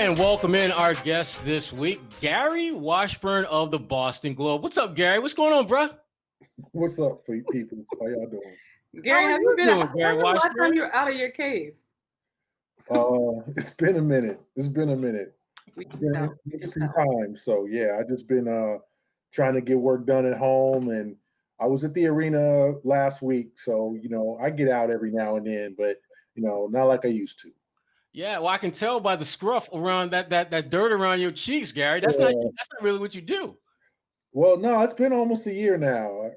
And welcome in our guest this week, Gary Washburn of the Boston Globe. What's up, Gary? What's going on, bro? What's up, people? How y'all doing? Gary, have you been doing, Gary Washburn? Last time you're out of your cave? It's been a minute. It's been some time. So yeah, I just been trying to get work done at home, and I was at the arena last week. So I get out every now and then, but not like I used to. Yeah, well, I can tell by the scruff around that dirt around your cheeks, Gary. That's not really what you do. Well, no, it's been almost a year now.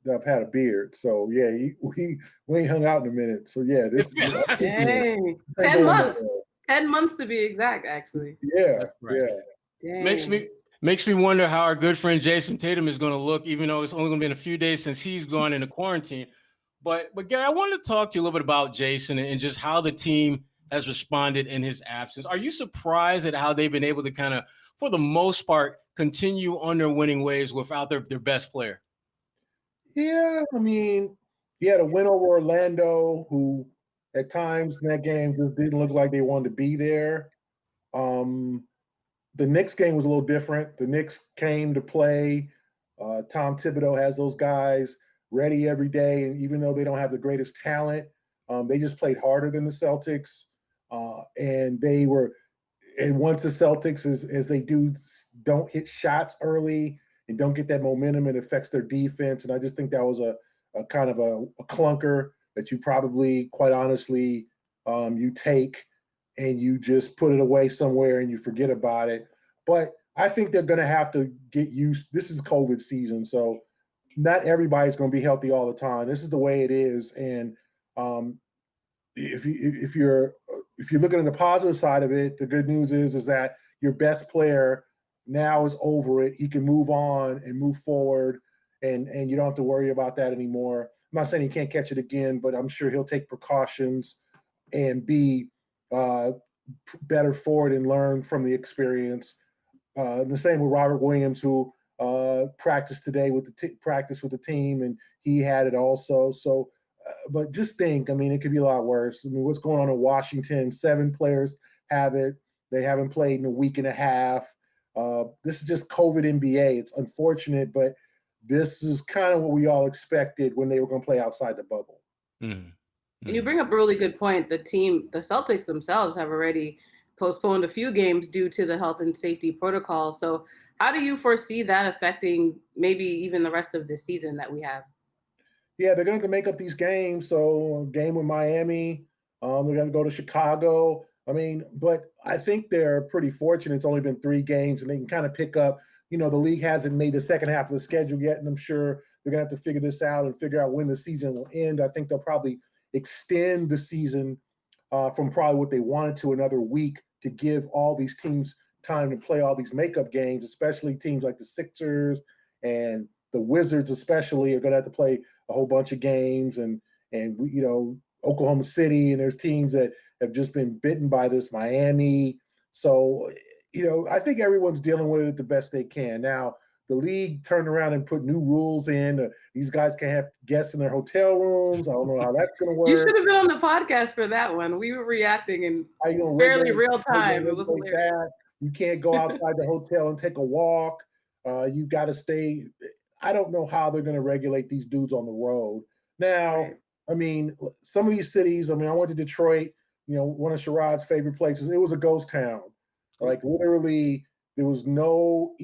I've had a beard, so yeah, we ain't hung out in a minute. So yeah, this dang, 10 months. 10 months to be exact, actually. Yeah, right. Yeah. Makes me wonder how our good friend Jason Tatum is going to look, even though it's only going to be in a few days since he's gone into quarantine. But Gary, I wanted to talk to you a little bit about Jason and just how the team has responded in his absence. Are you surprised at how they've been able to kind of, for the most part, continue on their winning ways without their best player? Yeah, I mean, he had a win over Orlando, who at times in that game just didn't look like they wanted to be there. The Knicks game was a little different. The Knicks came to play. Tom Thibodeau has those guys ready every day, and even though they don't have the greatest talent, they just played harder than the Celtics. And once the Celtics, as they don't hit shots early and don't get that momentum, it affects their defense. And I just think that was a kind of a clunker that you probably, quite honestly, you take and you just put it away somewhere and you forget about it. But I think they're going to have to get used. This is COVID season, so not everybody's going to be healthy all the time. This is the way it is. And if you're looking at the positive side of it, the good news is that your best player now is over it. He can move on and move forward, and you don't have to worry about that anymore. I'm not saying he can't catch it again, but I'm sure he'll take precautions and be better for it and learn from the experience. The same with Robert Williams, who practiced today with the team, and he had it also. So. But just think, I mean, it could be a lot worse. I mean, what's going on in Washington? 7 players have it. They haven't played in a week and a half. This is just COVID NBA. It's unfortunate, but this is kind of what we all expected when they were going to play outside the bubble. Mm-hmm. And you bring up a really good point. The Celtics themselves have already postponed a few games due to the health and safety protocol. So how do you foresee that affecting maybe even the rest of the season that we have? Yeah, they're going to make up these games. So a game with Miami, they're going to go to Chicago. I mean, but I think they're pretty fortunate. It's only been 3 games, and they can kind of pick up. The league hasn't made the second half of the schedule yet, and I'm sure they're going to have to figure this out and figure out when the season will end. I think they'll probably extend the season from probably what they wanted to another week to give all these teams time to play all these makeup games, especially teams like the Sixers and the Wizards especially are going to have to play a whole bunch of games, and Oklahoma City, and there's teams that have just been bitten by this, Miami. So, I think everyone's dealing with it the best they can. Now, the league turned around and put new rules in. These guys can have guests in their hotel rooms. I don't know how that's going to work. You should have been on the podcast for that one. We were reacting in fairly real time. It was hilarious. You can't go outside the hotel and take a walk. You got to stay. I don't know how they're going to regulate these dudes on the road. Now, right. I mean, some of these cities, I went to Detroit, one of Sherrod's favorite places. It was a ghost town. Like, literally, there was no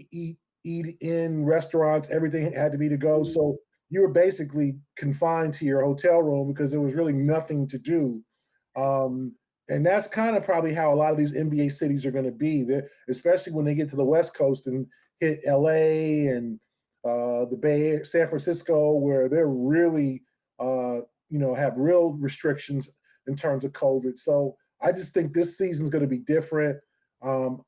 eat-in restaurants. Everything had to be to go. So you were basically confined to your hotel room because there was really nothing to do. And that's kind of probably how a lot of these NBA cities are going to be, especially when they get to the West Coast and hit L.A. and the Bay Area, San Francisco, where they're really, have real restrictions in terms of COVID. So I just think this season's going to be different.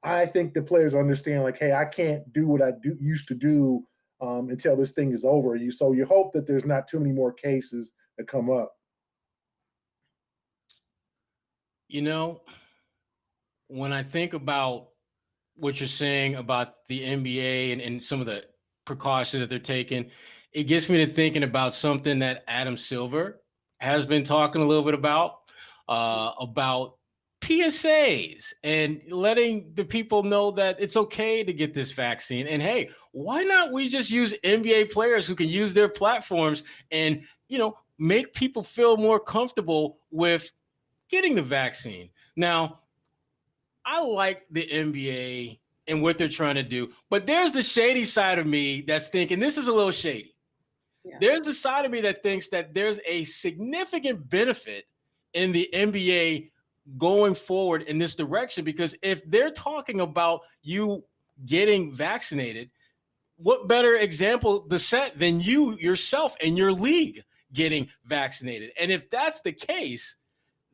I think the players understand, like, hey, I can't do what I used to do until this thing is over. So you hope that there's not too many more cases that come up. When I think about what you're saying about the NBA and some of the precautions that they're taking, it gets me to thinking about something that Adam Silver has been talking a little bit about PSAs and letting the people know that it's okay to get this vaccine. And hey, why not we just use NBA players who can use their platforms and, make people feel more comfortable with getting the vaccine. Now, I like the NBA and what they're trying to do, but there's the shady side of me that's thinking this is a little shady. Yeah. There's a side of me that thinks that there's a significant benefit in the NBA going forward in this direction, because if they're talking about you getting vaccinated, what better example to set than you yourself and your league getting vaccinated? And if that's the case,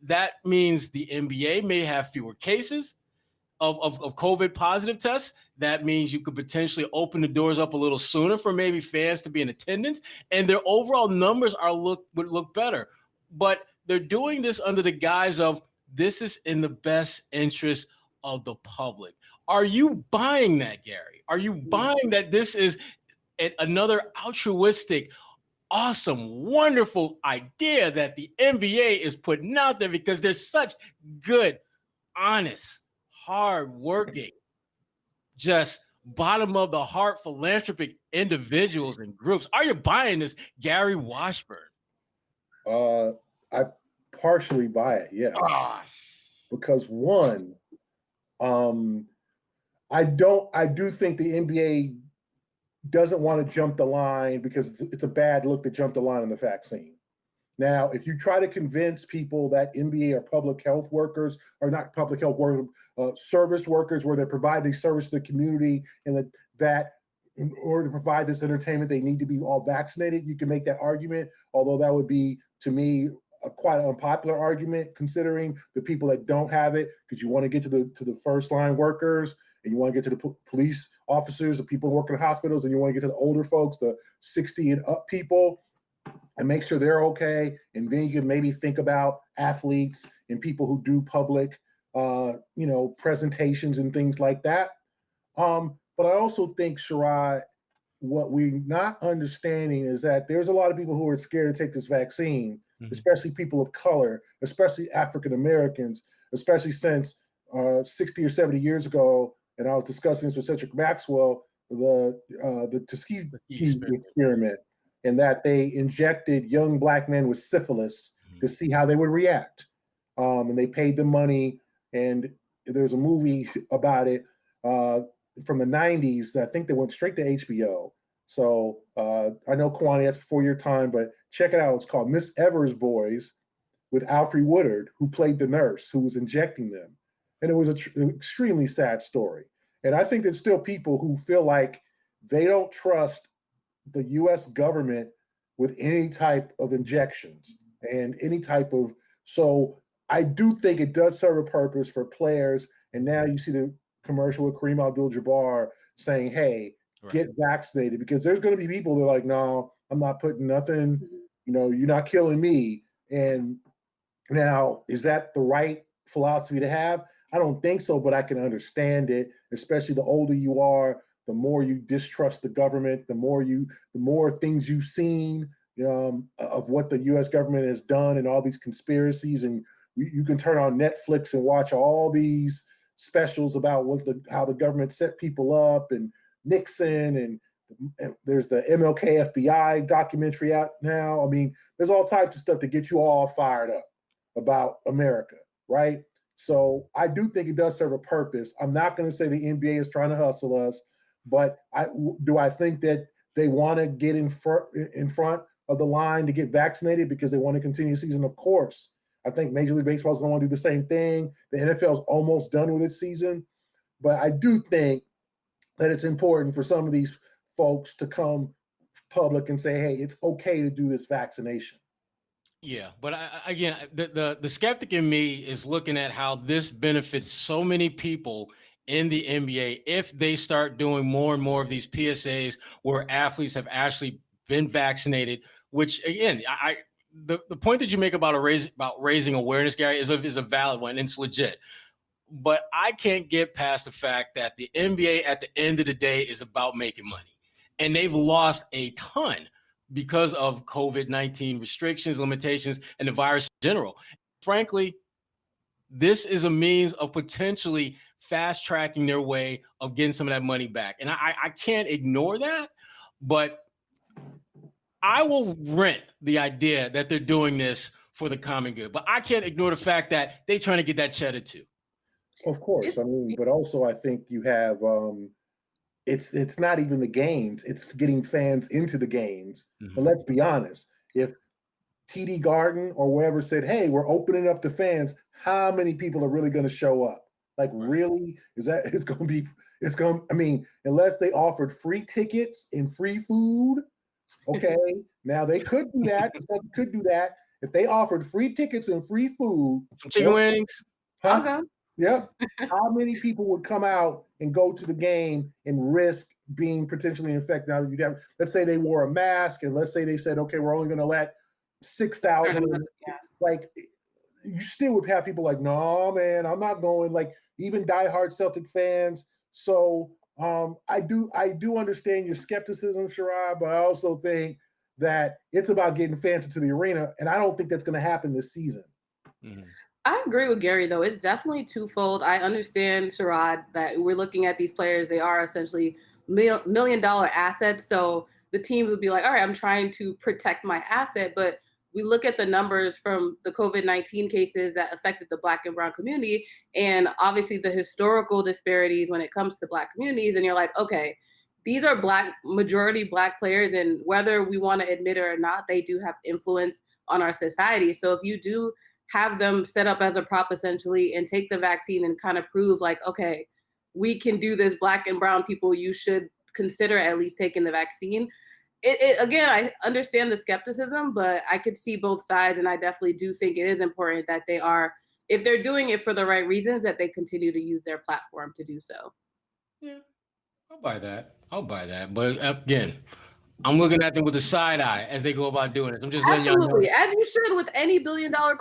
that means the NBA may have fewer cases of COVID positive tests. That means you could potentially open the doors up a little sooner for maybe fans to be in attendance, and their overall numbers would look better. But they're doing this under the guise of this is in the best interest of the public. Are you buying that, Gary? Are you buying that this is another altruistic, awesome, wonderful idea that the NBA is putting out there because there's such good, honest, hard-working, just bottom of the heart philanthropic individuals and groups? Are you buying this, Gary Washburn? I partially buy it, yes. Gosh. Because one, I do think the NBA doesn't want to jump the line because it's a bad look to jump the line on the vaccine. Now, if you try to convince people that NBA are public health workers, or not public health workers, service workers, where they're providing service to the community, and that in order to provide this entertainment, they need to be all vaccinated, you can make that argument, although that would be, to me, quite an unpopular argument, considering the people that don't have it, because you want to get to the first line workers, and you want to get to the police officers, the people working in hospitals, and you want to get to the older folks, the 60 and up people, and make sure they're okay. And then you can maybe think about athletes and people who do public, presentations and things like that. But I also think, Sherrod, what we're not understanding is that there's a lot of people who are scared to take this vaccine, especially people of color, especially African Americans, especially since 60 or 70 years ago, and I was discussing this with Cedric Maxwell, the Tuskegee experiment, and that they injected young Black men with syphilis to see how they would react. And they paid them money, and there's a movie about it from the 90s. I think they went straight to HBO. So I know, Kwani, that's before your time, but check it out. It's called Miss Evers' Boys, with Alfre Woodard, who played the nurse who was injecting them. And it was an extremely sad story. And I think there's still people who feel like they don't trust the US government with any type of injections and any type of, so I do think it does serve a purpose for players. And now you see the commercial with Kareem Abdul-Jabbar saying, hey, get vaccinated, because there's going to be people that are like, no, I'm not putting nothing, you're not killing me. And now, is that the right philosophy to have? I don't think so, but I can understand it, especially the older you are, the more you distrust the government, the more things you've seen of what the U.S. government has done and all these conspiracies. And you can turn on Netflix and watch all these specials about how the government set people up, and Nixon, and there's the MLK FBI documentary out now. I mean, there's all types of stuff to get you all fired up about America, right? So I do think it does serve a purpose. I'm not going to say the NBA is trying to hustle us, but do I think that they want to get in front of the line to get vaccinated because they want to continue the season? Of course. I think Major League Baseball is going to want to do the same thing. The NFL is almost done with its season. But I do think that it's important for some of these folks to come public and say, hey, it's okay to do this vaccination. Yeah, but again, the skeptic in me is looking at how this benefits so many people in the NBA if they start doing more and more of these PSAs where athletes have actually been vaccinated. Which, again, the point that you make about raising awareness, Gary, is a valid one, and it's legit. But I can't get past the fact that the NBA at the end of the day is about making money, and they've lost a ton because of COVID-19 restrictions, limitations, and the virus in general. Frankly, this is a means of potentially fast tracking their way of getting some of that money back. And I can't ignore that, but I will rent the idea that they're doing this for the common good. But I can't ignore the fact that they're trying to get that cheddar too. Of course. I mean, but also I think you have it's not even the games, it's getting fans into the games. But let's be honest, if TD Garden or wherever said, hey, we're opening up to fans, how many people are really going to show up? Like, really? It's going to, I mean, unless they offered free tickets and free food, okay, now they could do that. Could do that. If they offered free tickets and free food. Some chicken wings. Huh? Okay. Yep. How many people would come out and go to the game and risk being potentially infected? Now, you'd have, let's say they wore a mask, and let's say they said, okay, we're only going to let 6,000. Like, you still would have people like, no, man, I'm not going. Like, even diehard Celtic fans. So I do understand your skepticism, Sherrod, but I also think that it's about getting fans into the arena, and I don't think that's going to happen this season. Mm-hmm. I agree with Gary, though. It's definitely twofold. I understand, Sherrod, that we're looking at these players. They are essentially $1 million assets. So the teams would be like, all right, I'm trying to protect my asset. But we look at the numbers from the COVID-19 cases that affected the Black and brown community, and obviously the historical disparities when it comes to Black communities. And you're like, okay, these are majority Black players, and whether we want to admit it or not, they do have influence on our society. So if you do have them set up as a prop essentially and take the vaccine and kind of prove like, okay, we can do this, Black and brown people, you should consider at least taking the vaccine. Again, I understand the skepticism, but I could see both sides. And I definitely do think it is important that they are, if they're doing it for the right reasons, that they continue to use their platform to do so. Yeah, I'll buy that. But again, I'm looking at them with a side eye as they go about doing it. I'm just letting y'all know. As you should with any billion-dollar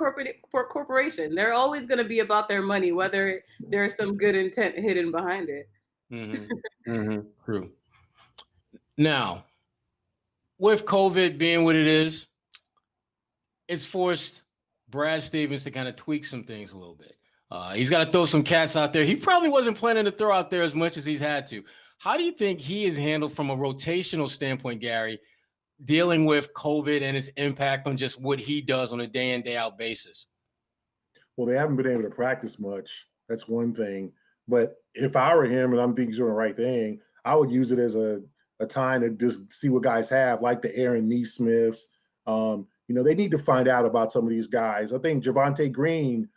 corporation. They're always going to be about their money, whether there's some good intent hidden behind it. True. Now, with COVID being what it is, it's forced Brad Stevens to kind of tweak some things a little bit. He's got to throw some cats out there. He probably wasn't planning to throw out there as much as he's had to. How do you think he is handled from a rotational standpoint, Gary, dealing with COVID and its impact on just what he does on a day in, day out basis? Well, they haven't been able to practice much. That's one thing. But if I were him and I'm thinking he's doing the right thing, I would use it as a time to just see what guys have, like the Aaron Neesmiths. They need to find out about some of these guys. I think Javonte Green,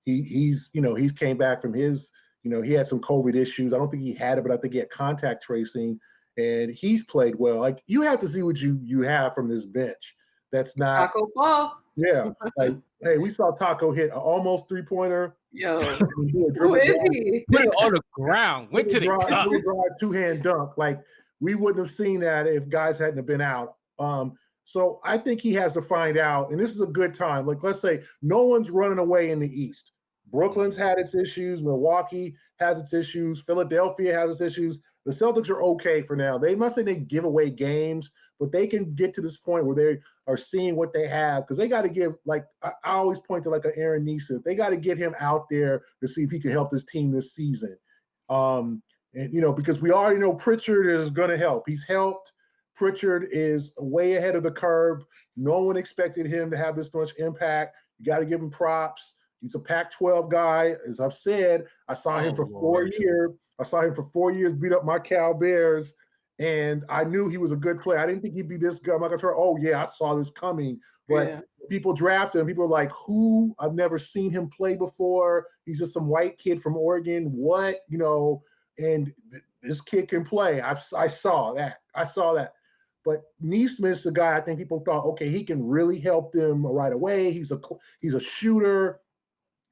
he's came back from his, he had some COVID issues. I don't think he had it, but I think he had contact tracing, and he's played well. Like, you have to see what you have from this bench. That's not Taco Fall. Yeah. Like, hey, we saw Taco hit an almost 3-pointer. Yo, who is he? Put it on the ground. Went to the cup. Two-hand dunk. Like, we wouldn't have seen that if guys hadn't have been out. So I think he has to find out, and this is a good time. Like, let's say no one's running away in the East. Brooklyn's had its issues. Milwaukee has its issues. Philadelphia has its issues. The Celtics are okay for now. They must say they give away games, but they can get to this point where they are seeing what they have, because they got to give, like, I always point to like an Aaron Neesmith. They got to get him out there to see if he can help this team this season. And, because we already know Pritchard is going to help. He's helped. Pritchard is way ahead of the curve. No one expected him to have this much impact. You got to give him props. He's a Pac-12 guy. As I've said, I saw him for 4 years. I saw him for 4 years beat up my Cal Bears, and I knew he was a good player. I didn't think he'd be this good. I'm not going to try, oh, yeah, I saw this coming. But people drafted him. People are like, who? I've never seen him play before. He's just some white kid from Oregon. What? And this kid can play. I saw that. But Neesmith's the guy I think people thought, okay, he can really help them right away. He's a shooter.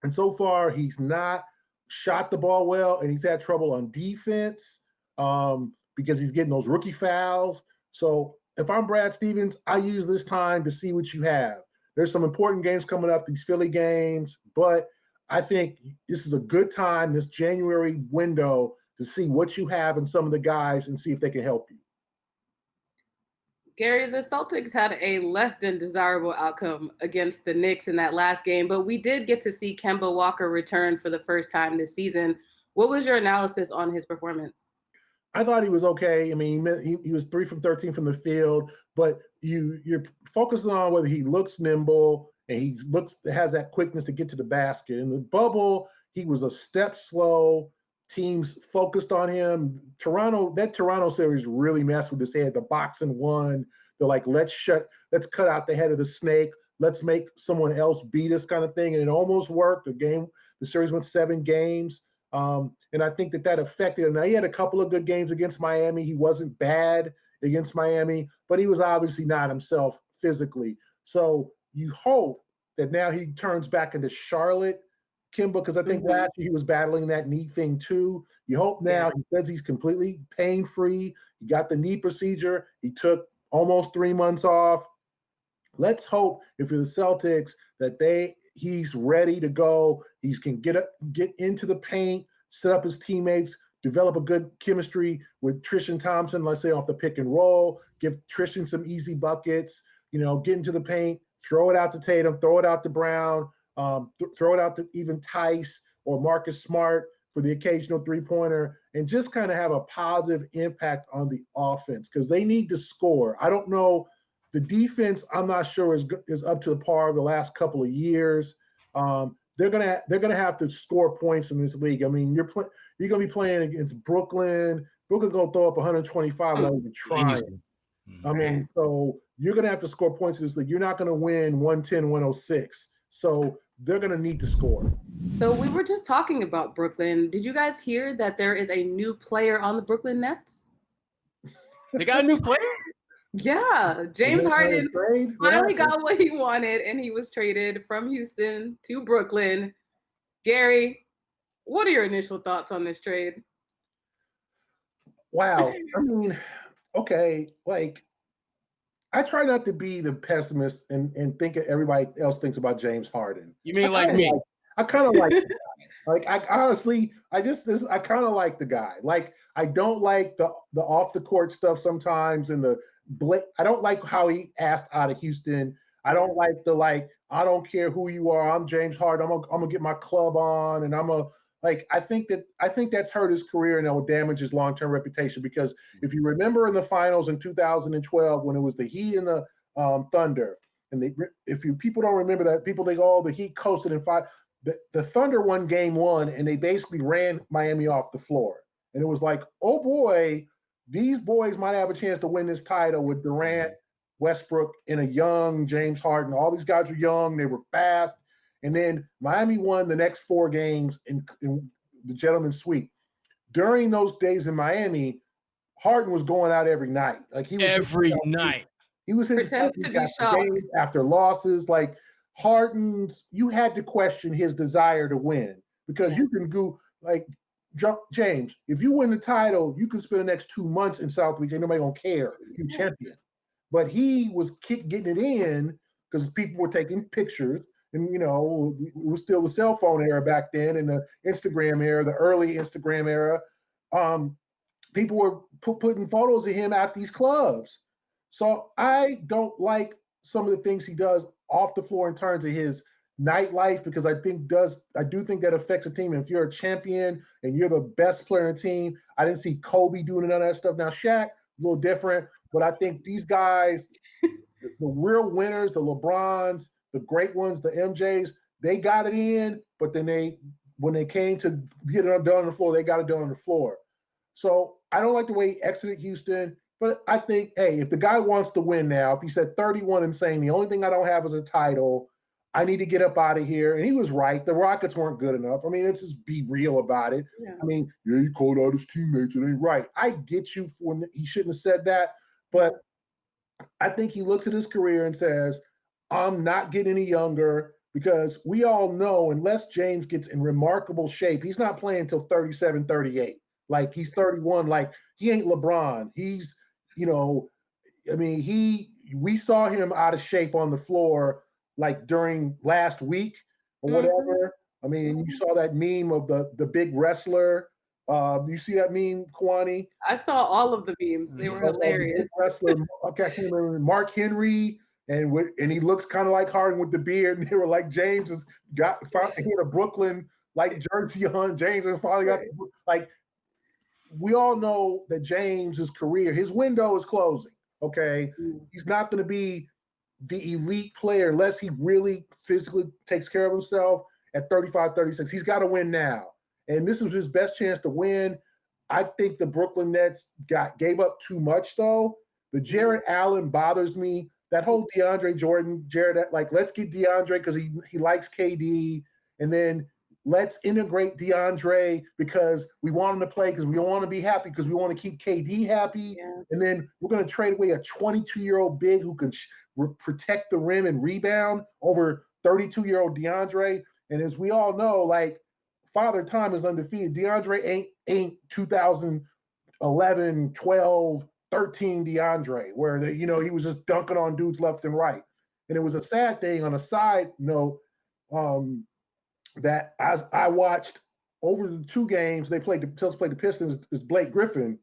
And so far, he's not shot the ball well, and he's had trouble on defense because he's getting those rookie fouls. So if I'm Brad Stevens, I use this time to see what you have. There's some important games coming up, these Philly games, but I think this is a good time, this January window, to see what you have in some of the guys and see if they can help you. Gary, the Celtics had a less than desirable outcome against the Knicks in that last game, but we did get to see Kemba Walker return for the first time this season. What was your analysis on his performance? I thought he was okay. I mean, he was 3 from 13 from the field, but you're focusing on whether he looks nimble and he has that quickness to get to the basket. In the bubble, he was a step slow. Teams focused on him. That Toronto series really messed with his head. The boxing one, they're like, let's cut out the head of the snake. Let's make someone else beat us kind of thing. And it almost worked. The series went 7 games. And I think that affected him. Now, he had a couple of good games against Miami. He wasn't bad against Miami, but he was obviously not himself physically. So you hope that now he turns back into Charlotte Kemba, because I think last year he was battling that knee thing too. You hope now he says he's completely pain-free. He got the knee procedure. He took almost 3 months off. Let's hope if you're the Celtics that he's ready to go. He can get into the paint, set up his teammates, develop a good chemistry with Tristan Thompson, let's say off the pick and roll, give Tristan some easy buckets, get into the paint, throw it out to Tatum, throw it out to Brown, throw it out to even Tice or Marcus Smart for the occasional three-pointer, and just kind of have a positive impact on the offense because they need to score. I don't know. The defense, I'm not sure is up to the par of the last couple of years. They're gonna have to score points in this league. I mean, you're gonna be playing against Brooklyn. Brooklyn gonna throw up 125 without even trying. I mean, so you're gonna have to score points in this league. You're not gonna win 110, 106. So they're gonna need to score. So we were just talking about Brooklyn. Did you guys hear that there is a new player on the Brooklyn Nets? They got a new player? Yeah, James Harden finally got what he wanted, and he was traded from Houston to Brooklyn. Gary, what are your initial thoughts on this trade? Wow. I mean, okay, I try not to be the pessimist and think everybody else thinks about James Harden. You mean like me? I kind of like the guy. I honestly, I kind of like the guy. I don't like the off the court stuff sometimes, and I don't like how he asked out of Houston. I don't like I don't care who you are. I'm James Harden. I'm gonna get my club on, and I think that's hurt his career and that will damage his long-term reputation. Because if you remember in the finals in 2012 when it was the Heat and the Thunder, and people don't remember that, people think, oh, the Heat coasted in 5. The Thunder won game 1, and they basically ran Miami off the floor. And it was like, oh boy, these boys might have a chance to win this title with Durant, Westbrook, and a young James Harden. All these guys were young. They were fast. And then Miami won the next 4 games in the gentleman's sweep. During those days in Miami, Harden was going out every night. Every night. He was hitting games after losses. Harden's, you had to question his desire to win because you can go James, if you win the title, you can spend the next 2 months in South Beach. Ain't nobody gonna care. You're champion. But he was getting it in because people were taking pictures. And, it was still the cell phone era back then and the Instagram era, the early Instagram era. People were putting photos of him at these clubs. So I don't like some of the things he does off the floor in terms of his nightlife, because I do think that affects a team. And if you're a champion and you're the best player in the team, I didn't see Kobe doing none of that stuff. Now, Shaq, a little different, but I think these guys, the real winners, the LeBrons, the great ones, the MJs, they got it in, but then when they came to get it done on the floor, they got it done on the floor. So I don't like the way he exited Houston, but I think, hey, if the guy wants to win now, if he said 31 and saying the only thing I don't have is a title, I need to get up out of here. And he was right. The Rockets weren't good enough. I mean, let's just be real about it. Yeah. I mean, he called out his teammates. It ain't right. I get you when he shouldn't have said that, but I think he looks at his career and says, I'm not getting any younger, because we all know unless James gets in remarkable shape, he's not playing until 37, 38. He's 31. He ain't LeBron. He's, we saw him out of shape on the floor during last week or whatever. I mean, you saw that meme of the big wrestler You see that meme, Kwani? I saw all of the memes. They were hilarious. Wrestler, I can't remember, Mark Henry, and he looks kind of like Harden with the beard. And they were like, James has he had a Brooklyn like jersey on. James has finally got like. We all know that James's career, his window is closing. Okay, he's not going to be the elite player unless he really physically takes care of himself at 35, 36. He's got to win now. And this was his best chance to win. I think the Brooklyn Nets gave up too much, though. The Jared Allen bothers me. That whole DeAndre Jordan, like, let's get DeAndre because he likes KD. And then let's integrate DeAndre because we want him to play because we want to be happy because we want to keep KD happy. Yeah. And then we're going to trade away a 22-year-old big who can protect the rim and rebound over 32-year-old DeAndre. And as we all know, like, Father Time is undefeated. DeAndre ain't 2011, 12, 13 DeAndre, where he was just dunking on dudes left and right. And it was a sad thing on a side note, that I watched over the 2 games the Celtics played the Pistons is Blake Griffin.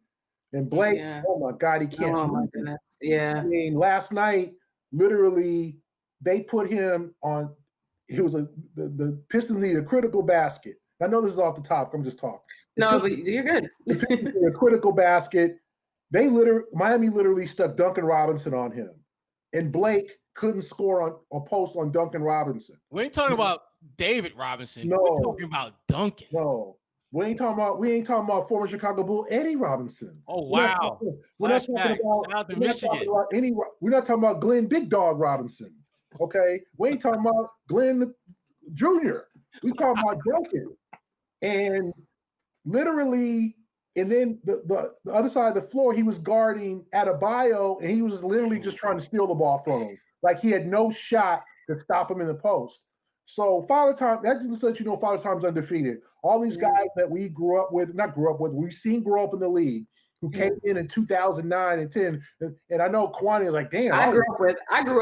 And Blake, oh my God, he can't. Oh my goodness. Yeah. I mean, last night, literally, they put him on. He was the Pistons needed a critical basket. I know this is off the top. I'm just talking. No, but you're good. A critical basket. Miami literally stuck Duncan Robinson on him, and Blake couldn't score on a post on Duncan Robinson. We ain't talking about David Robinson. No, we're talking about Duncan. No, we ain't talking about former Chicago Bull Eddie Robinson. Oh wow! We're not talking about Glenn Big Dog Robinson. Okay, we ain't talking about Glenn Jr. We talking about Duncan, and literally, and then the other side of the floor, he was guarding Adebayo, and he was literally just trying to steal the ball from him. Like he had no shot to stop him in the post. So Father Time, that just lets you know Father Time's undefeated. All these guys that we we've seen grow up in the league, who came in 2009 and 10. And I know Kwani is like, damn. I grew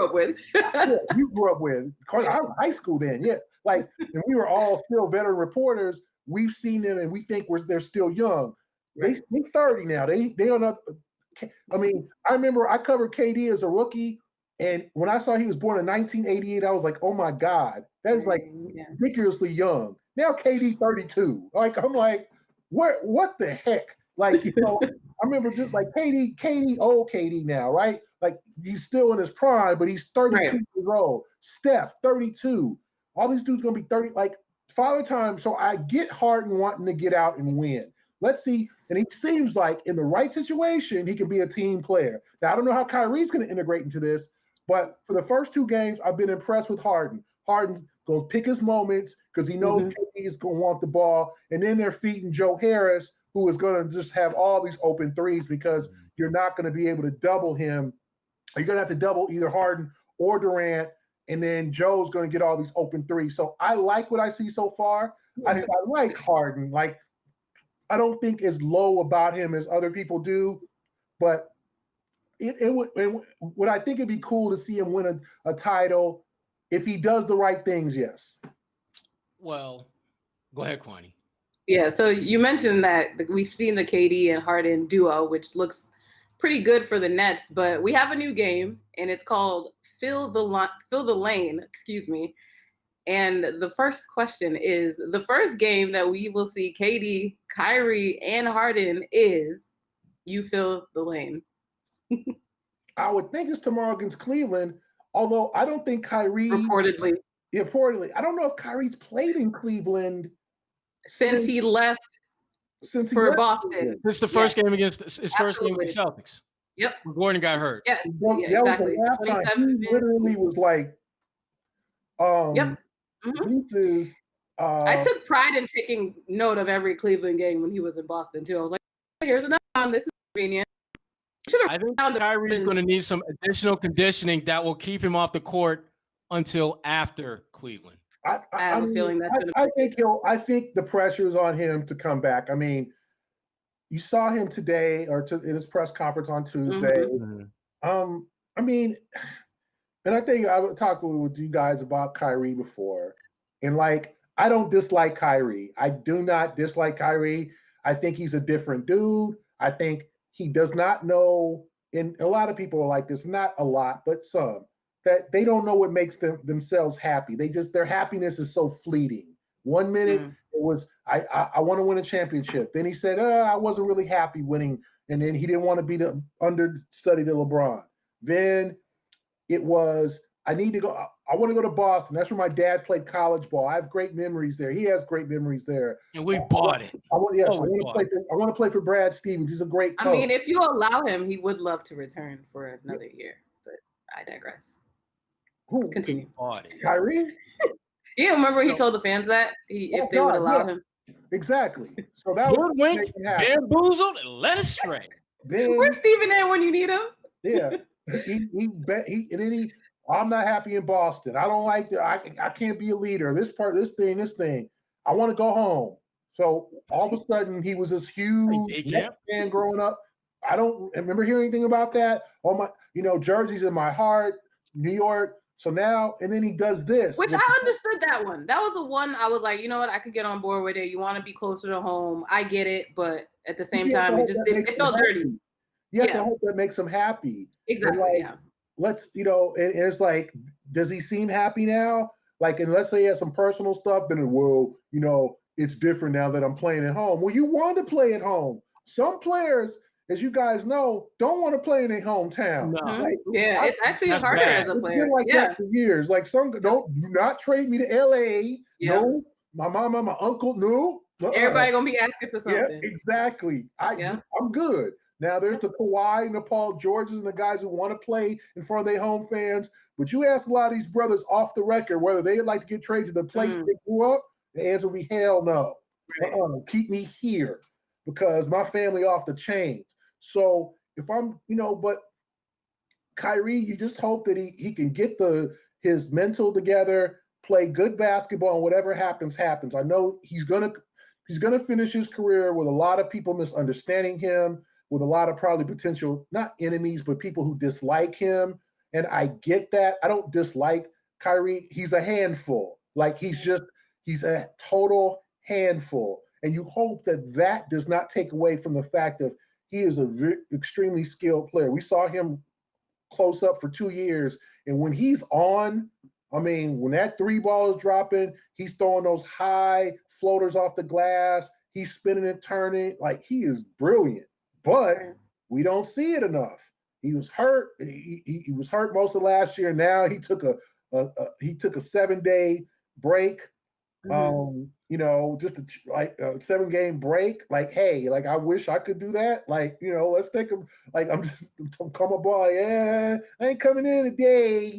up with. Yeah, you grew up with. I was in high school then, yeah. Like, and we were all still veteran reporters. We've seen them and we think they're still young. Right. They're 30 now. They are not. I mean, I remember I covered KD as a rookie. And when I saw he was born in 1988, I was like, oh my God, that is like ridiculously young. Now KD 32. Like, I'm like, what the heck? Like, I remember just like KD, old KD now, right? Like he's still in his prime, but he's 32 years old. Steph, 32. All these dudes gonna be 30, like Father Time. So I get Harden wanting to get out and win. Let's see. And he seems like in the right situation, he can be a team player. Now, I don't know how Kyrie's going to integrate into this, but for the first 2 games, I've been impressed with Harden. Harden's going to pick his moments because he knows KD is going to want the ball. And then they're feeding Joe Harris, who is going to just have all these open threes because you're not going to be able to double him. You're going to have to double either Harden or Durant, and then Joe's going to get all these open threes. So I like what I see so far. I like Harden. Like, I don't think as low about him as other people do, but would I think it'd be cool to see him win a title if he does the right things? Yes. Well, go ahead, Kwani. Yeah. So you mentioned that we've seen the KD and Harden duo, which looks pretty good for the Nets, but we have a new game and it's called Fill the Lane. Excuse me. And the first question is, the first game that we will see KD, Kyrie, and Harden is you fill the lane. I would think it's tomorrow against Cleveland, although I don't think Kyrie... Reportedly. I don't know if Kyrie's played in Cleveland since he left for Boston. This is the first game against his first game with the Celtics. Yep. Gordon got hurt. Yes, exactly. He literally was like... yep. Mm-hmm. I took pride in taking note of every Cleveland game when he was in Boston too. I was like, here's another one. This is convenient. I think Kyrie's going to need some additional conditioning that will keep him off the court until after Cleveland. I have a feeling that's going to. I think the pressure is on him to come back. I mean, you saw him today in his press conference on Tuesday. Mm-hmm. I mean. And I think I was talking with you guys about Kyrie before. And like, I don't dislike Kyrie. I do not dislike Kyrie. I think he's a different dude. I think he does not know, and a lot of people are like this, not a lot, but some, that they don't know what makes themselves happy. Their happiness is so fleeting. 1 minute it was, I want to win a championship. Then he said, I wasn't really happy winning. And then he didn't want to be the understudy to LeBron. Then it was, I want to go to Boston. That's where my dad played college ball. I have great memories there. He has great memories there. And we bought it. I want to play for Brad Stevens. He's a great coach. I mean, if you allow him, he would love to return for another year. But I digress. Who? Continue. Kyrie? Yeah, remember he told the fans that if they would allow him. Exactly. So that was wink, bamboozled, and led astray. Where's Stephen A when you need him? Yeah. I'm not happy in Boston. I don't like I can't be a leader. This thing. I want to go home. So all of a sudden he was this huge fan growing up. I don't remember hearing anything about that. All my, jerseys in my heart, New York. So now, and then he does this. Which I understood that one. That was the one I was like, you know what, I could get on board with it. You want to be closer to home. I get it. But at the same time, it felt dirty. You have to hope that makes him happy. Exactly, Let's, and it's like, does he seem happy now? Like, and let's say he has some personal stuff, then it's different now that I'm playing at home. Well, you want to play at home. Some players, as you guys know, don't want to play in their hometown. No. It's actually harder as a player. It's been like that for years. Like do not trade me to LA. Yeah. No, my mama, my uncle, no. Everybody gonna be asking for something. Yeah, exactly. I'm good. Now there's the Kawhi and the Paul Georges and the guys who want to play in front of their home fans. But you ask a lot of these brothers off the record whether they'd like to get traded to the place they grew up, the answer will be hell no. Right. Keep me here because my family off the chains. So if I'm, but Kyrie, you just hope that he can get his mental together, play good basketball, and whatever happens, happens. I know he's gonna finish his career with a lot of people misunderstanding him, with a lot of probably potential, not enemies, but people who dislike him. And I get that. I don't dislike Kyrie. He's a handful. Like he's a total handful. And you hope that does not take away from the fact that he is extremely skilled player. We saw him close up for 2 years. And when he's on, when that 3 ball is dropping, he's throwing those high floaters off the glass. He's spinning and turning. Like he is brilliant. But we don't see it enough. He was hurt. He was hurt most of last year. Now he took a 7-day break. Just a 7-game break. Like, hey, like I wish I could do that. Like, let's take him. Like I'm come aboard. Yeah, I ain't coming in today.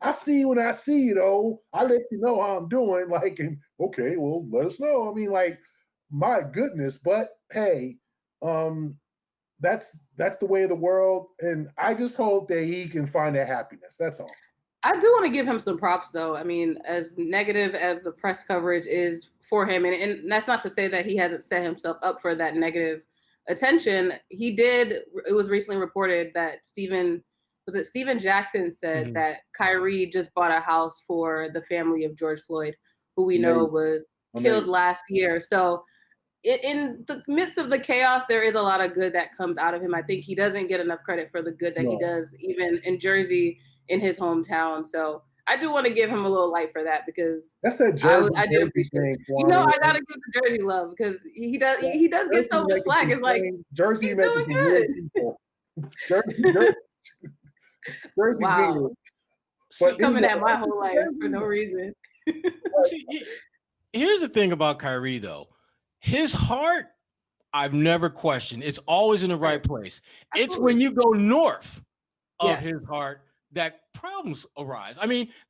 I see you when I see you. Though I let you know how I'm doing. Like, and okay, well, let us know. My goodness. But hey. That's the way of the world, and I just hope that he can find that happiness. That's all. I do want to give him some props, though. As negative as the press coverage is for him, and that's not to say that he hasn't set himself up for that negative attention. It was recently reported that Steven Jackson said that Kyrie just bought a house for the family of George Floyd, who we know was killed last year. So in the midst of the chaos, there is a lot of good that comes out of him. I think he doesn't get enough credit for the good that he does, even in Jersey, in his hometown. So I do want to give him a little light for that because that's that Jersey. I did appreciate it. I gotta give the Jersey love because he does get so much slack. It's like Jersey he's doing good. Jersey. Wow. She's coming at my whole life for no reason. Here's the thing about Kyrie, though. His heart, I've never questioned. It's always in the right place. Absolutely. It's when you go north of his heart that problems arise.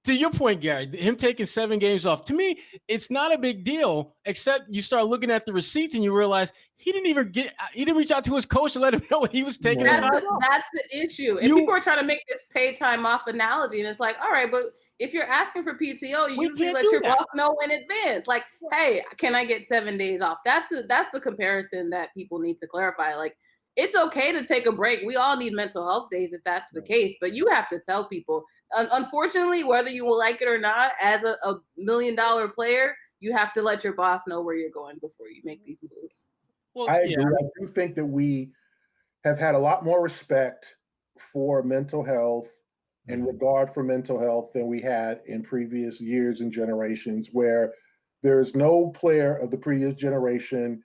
To your point, Gary, him taking 7 games off, to me, it's not a big deal, except you start looking at the receipts and you realize he didn't reach out to his coach to let him know he was taking time off. That's the issue. And people are trying to make this pay time off analogy. And it's like, all right, but if you're asking for PTO, you usually let your boss know in advance. Like, hey, can I get 7 days off? That's the comparison that people need to clarify. Like, it's okay to take a break. We all need mental health days if that's the case, but you have to tell people. Unfortunately, whether you will like it or not, as a $1 million player, you have to let your boss know where you're going before you make these moves. Well, I yeah. agree. I do think that we have had a lot more respect for mental health and regard for mental health than we had in previous years and generations, where there is no player of the previous generation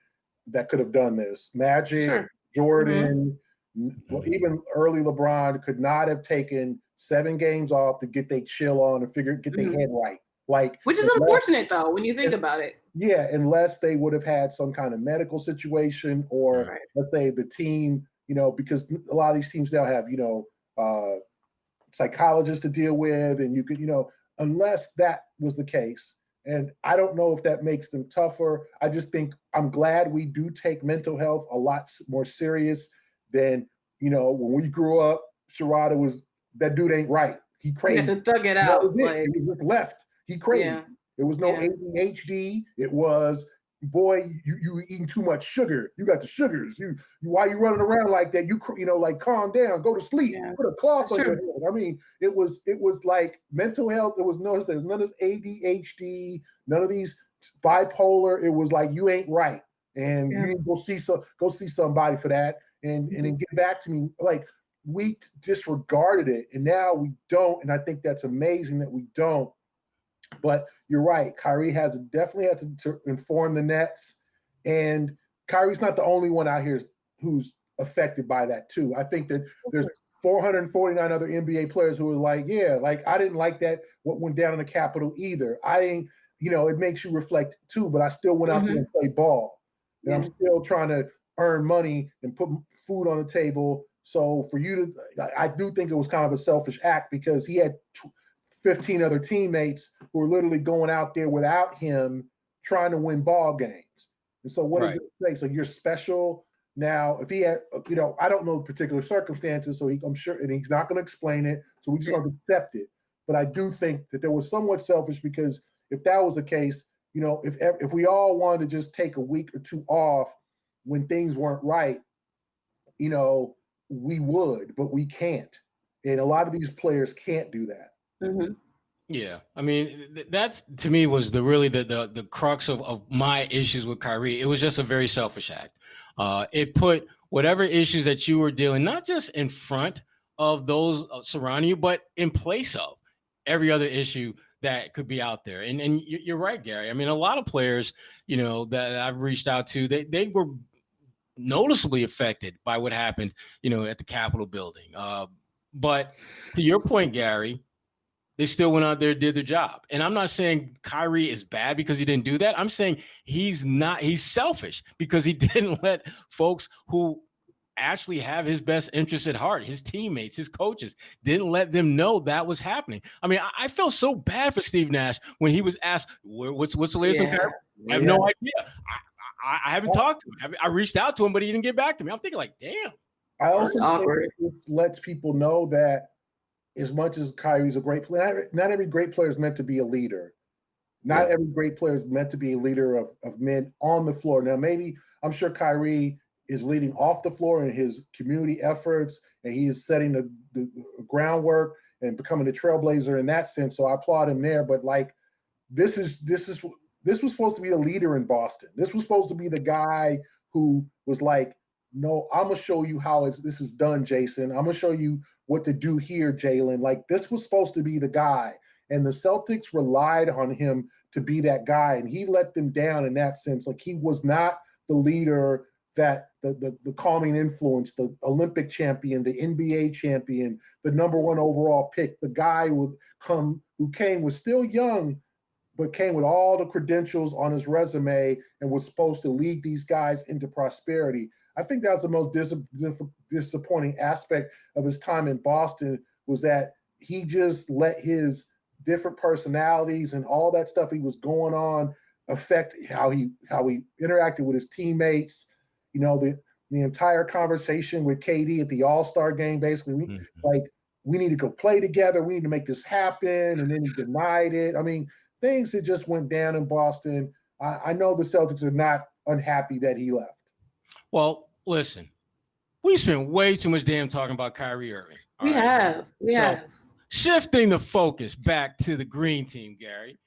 that could have done this. Magic, Sure. Jordan, even early LeBron could not have taken 7 games off to get their chill on and get their head right. Like, which is unfortunate though when you think about it. Yeah, unless they would have had some kind of medical situation, or let's say the team, because a lot of these teams now have, psychologists to deal with, and you could, unless that was the case. And I don't know if that makes them tougher. I just think I'm glad we do take mental health a lot more serious than, when we grew up, Sherrod was, that dude ain't right. He crazy. You have to thug it out. He was just left. He crazy. Yeah. There was no ADHD. It was, boy, you eating too much sugar. You got the sugars. Why you running around like that? Like, calm down, go to sleep. Put a cloth on your head. I mean, it was like mental health. There was none of this ADHD, none of these bipolar. It was like, you ain't right, and you need to go see somebody for that, and then get back to me. Like, we disregarded it, and now we don't. And I think that's amazing that we don't. But you're right. Kyrie definitely has to inform the Nets, and Kyrie's not the only one out here who's affected by that too. I think that there's 449 other NBA players who are like, I didn't like that what went down in the Capitol either. I ain't, it makes you reflect too. But I still went out there and played ball, and I'm still trying to earn money and put food on the table. So for you I do think it was kind of a selfish act, because he had 15 other teammates who were literally going out there without him trying to win ball games. And so what does it say? So you're special now. If he had, I don't know particular circumstances, so I'm sure, and he's not going to explain it, so we just going to accept it. But I do think that there was somewhat selfish, because if that was the case, if we all wanted to just take a week or 2 off when things weren't right, we would, but we can't. And a lot of these players can't do that. Yeah, I mean, that's, to me, was the crux of my issues with Kyrie. It was just a very selfish act. It put whatever issues that you were dealing, not just in front of those surrounding you, but in place of every other issue that could be out there. And you're right, Gary. I mean, a lot of players, that I've reached out to, they were noticeably affected by what happened, at the Capitol building. But to your point, Gary, they still went out there, did their job. And I'm not saying Kyrie is bad because he didn't do that. I'm saying he's selfish because he didn't let folks who actually have his best interests at heart, his teammates, his coaches, didn't let them know that was happening. I mean, I felt so bad for Steve Nash when he was asked, what's the latest on Kyrie? I have no idea. I haven't talked to him. I reached out to him, but he didn't get back to me. I'm thinking like, damn. I also think it lets people know that as much as Kyrie's a great player, not every great player is meant to be a leader. Not every great player is meant to be a leader of men on the floor. Now, maybe I'm sure Kyrie is leading off the floor in his community efforts, and he is setting the groundwork and becoming a trailblazer in that sense. So I applaud him there. But like, this was supposed to be a leader in Boston. This was supposed to be the guy who was like, no, I'm gonna show you how this is done, Jason. I'm gonna show you what to do here, Jalen. Like, this was supposed to be the guy, and the Celtics relied on him to be that guy, and he let them down in that sense. Like, he was not the leader that the calming influence, the Olympic champion, the NBA champion, the #1 overall pick, the guy who came was still young, but came with all the credentials on his resume and was supposed to lead these guys into prosperity. I think that was the most disappointing aspect of his time in Boston, was that he just let his different personalities and all that stuff he was going on affect how he interacted with his teammates. The entire conversation with KD at the All-Star game, basically, we need to go play together. We need to make this happen. And then he denied it. I mean, things that just went down in Boston. I know the Celtics are not unhappy that he left. Well, listen, we spent way too much damn talking about Kyrie Irving. We have. Shifting the focus back to the green team, Gary.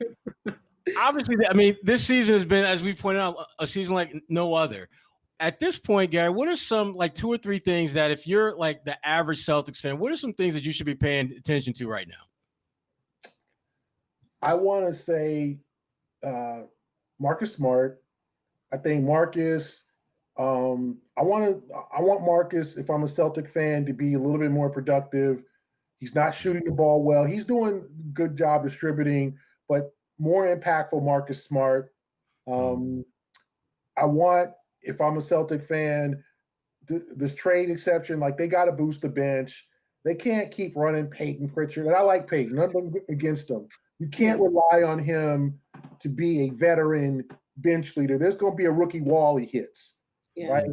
Obviously, I mean, this season has been, as we pointed out, a season like no other. at this point, Gary, what are some like 2 or 3 things that if you're like the average Celtics fan, what are some things that you should be paying attention to right now? I want to say Marcus Smart. I think Marcus. I want Marcus, if I'm a Celtic fan, to be a little bit more productive. He's not shooting the ball well. He's doing a good job distributing, but more impactful Marcus Smart. I want, if I'm a Celtic fan, this trade exception, like they got to boost the bench. They can't keep running Peyton Pritchard. And I like Peyton, nothing against him. You can't rely on him to be a veteran bench leader. There's going to be a rookie wall he hits, right?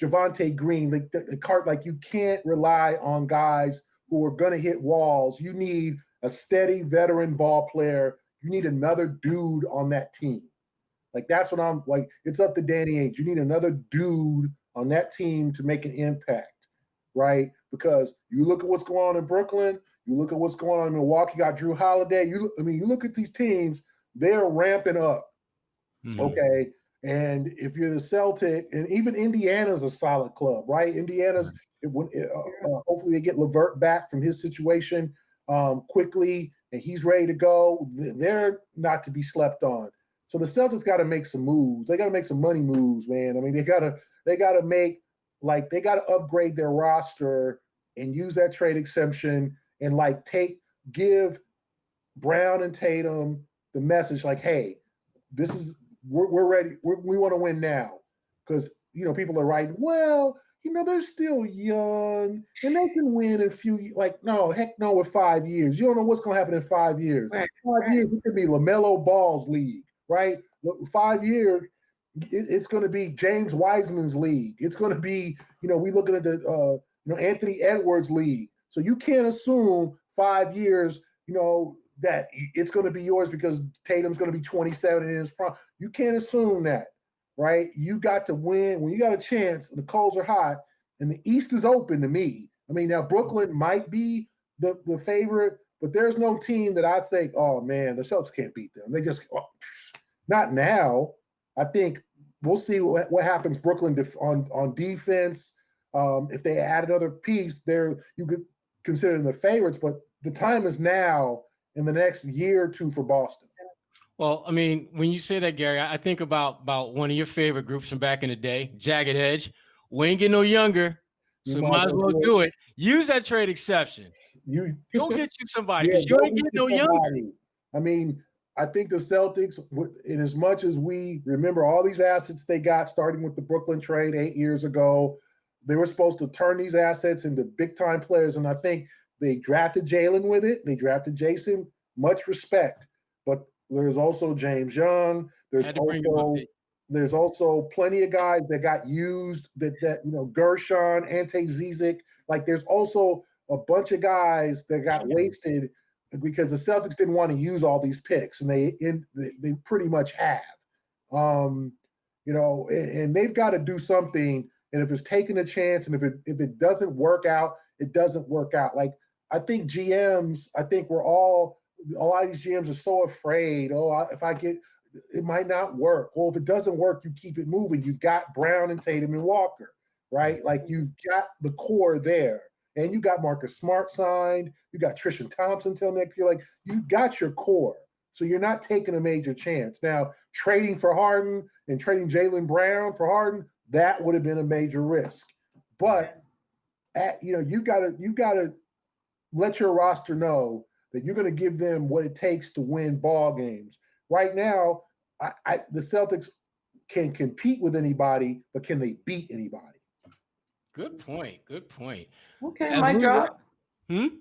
Javonte Green, like you can't rely on guys who are going to hit walls. You need a steady veteran ball player. You need another dude on that team. Like that's what I'm like. It's up to Danny Ainge. You need another dude on that team to make an impact, right? Because you look at what's going on in Brooklyn. You look at what's going on in Milwaukee. You got Drew Holiday. You look at these teams. They're ramping up. Okay. And if you're the Celtic, and even Indiana's a solid club, right? Indiana's hopefully they get LeVert back from his situation quickly, and he's ready to go. They're not to be slept on. So the Celtics got to make some moves. They got to make some money moves, man. I mean, they got to upgrade their roster and use that trade exemption and give Brown and Tatum the message like, hey, we're ready. We want to win now. Because, people are writing, well, they're still young and they can win in a few, no, heck no, with 5 years. You don't know what's going to happen in 5 years. Right. 5 years, it could be LaMelo Ball's league, right? Look, 5 years, it's going to be James Wiseman's league. It's going to be, we looking at the, Anthony Edwards league. So you can't assume 5 years, that it's going to be yours because Tatum's going to be 27 in his prime. You can't assume that, right? You got to win. When you got a chance, the coals are hot, and the East is open to me. I mean, now Brooklyn might be the favorite, but there's no team that I think, oh, man, the Celtics can't beat them. They just not now. I think we'll see what happens Brooklyn on defense. If they add another piece, you could consider them the favorites, but the time is now in the next year or two for Boston. Well, I mean, when you say that, Gary, I think about one of your favorite groups from back in the day, Jagged Edge. We ain't getting no younger, so you might as well do it. Use that trade exception. Go get you somebody because you ain't getting no younger. I mean, I think the Celtics, in as much as we remember all these assets they got, starting with the Brooklyn trade 8 years ago, they were supposed to turn these assets into big-time players, and I think they drafted Jalen with it. They drafted Jason. Much respect. But there's also James Young. There's also plenty of guys that got used that Gershon, Ante Zizic. Like there's also a bunch of guys that got wasted because the Celtics didn't want to use all these picks, and they pretty much have. And they've got to do something. And if it's taking a chance, and if it doesn't work out, it doesn't work out. Like I think GMs, a lot of these GMs are so afraid. Oh, if I get, it might not work. Well, if it doesn't work, you keep it moving. You've got Brown and Tatum and Walker, right? Like you've got the core there, and you got Marcus Smart signed. You got Tristan Thompson till next year. Like you've got your core, so you're not taking a major chance. Now trading for Harden and trading Jaylen Brown for Harden, that would have been a major risk. But you've got to let your roster know that you're going to give them what it takes to win ball games. Right now, the Celtics can compete with anybody, but can they beat anybody? Good point. Okay, mic drop. I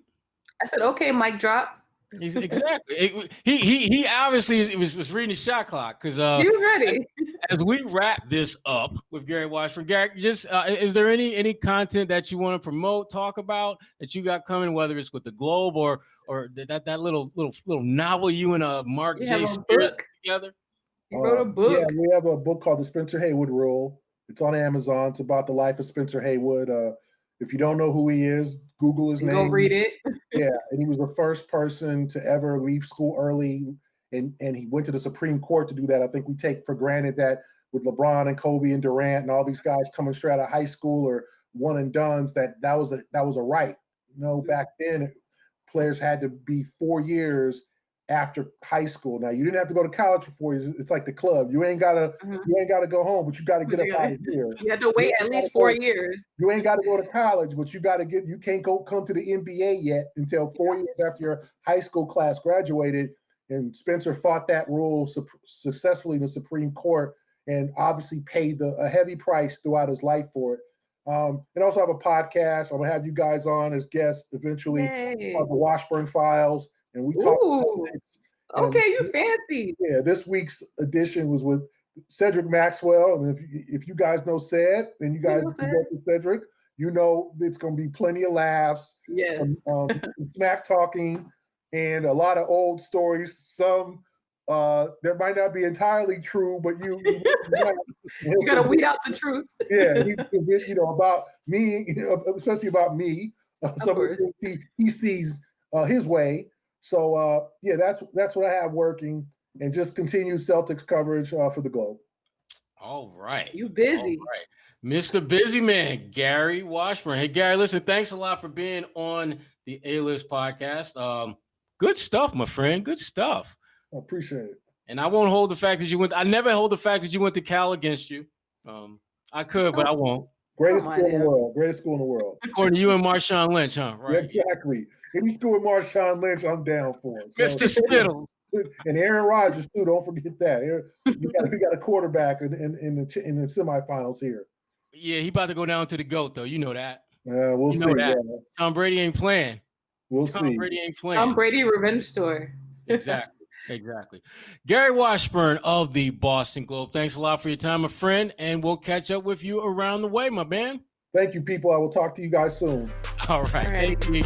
said, okay, mic drop. Exactly. He obviously was reading the shot clock because he was ready. As we wrap this up with Gary Washburn, Gary, just is there any content that you want to promote, talk about that you got coming, whether it's with the Globe or that little novel you and Mark J. Spears together? You wrote a book. Yeah, we have a book called The Spencer Haywood Rule. It's on Amazon. It's about the life of Spencer Haywood. If you don't know who he is, Google his name. Go read it. Yeah, and he was the first person to ever leave school early, and he went to the Supreme Court to do that. I think we take for granted that with LeBron and Kobe and Durant and all these guys coming straight out of high school or one and dones, that was a right. Back then players had to be 4 years after high school. Now, you didn't have to go to college for 4 years. It's like the club. You ain't gotta go home, but you gotta get up out of here. You had to wait at least 4 years. You ain't got to go to college, but you can't come to the NBA yet until 4 years after your high school class graduated. And Spencer fought that rule successfully in the Supreme Court, and obviously paid a heavy price throughout his life for it. And also have a podcast. I'm gonna have you guys on as guests eventually, called the Washburn Files. And we talk. Okay, you fancy. Yeah, this week's edition was with Cedric Maxwell, and if you guys know Ced, and you guys know Cedric, it's going to be plenty of laughs, smack talking, and a lot of old stories. Some there might not be entirely true, but you got to weed out the truth. Yeah, about me, especially about me. Some of the things he sees his way. So that's what I have working, and just continue Celtics coverage for the Globe. All right. You busy. All right. Mr. Busy Man, Gary Washburn. Hey, Gary, listen, thanks a lot for being on the A-List podcast. Good stuff, my friend. Good stuff. I appreciate it. And I won't hold the fact that I never hold the fact that you went to Cal against you. I could, but I won't. Greatest school in the world. Greatest school in the world. According to you and Marshawn Lynch, huh? Right. Exactly. Any school with Marshawn Lynch, I'm down for it. So, Mr. Skittles. And Aaron Rodgers, too. Don't forget that. We got a quarterback in the semifinals here. Yeah, he about to go down to the GOAT, though. You know that. We'll see. That. Yeah. Tom Brady ain't playing. We'll see. Tom Brady ain't playing. Tom Brady revenge tour. Exactly. Gary Washburn of the Boston Globe. Thanks a lot for your time, my friend, and we'll catch up with you around the way, my man. Thank you, people. I will talk to you guys soon. All right. Thank you.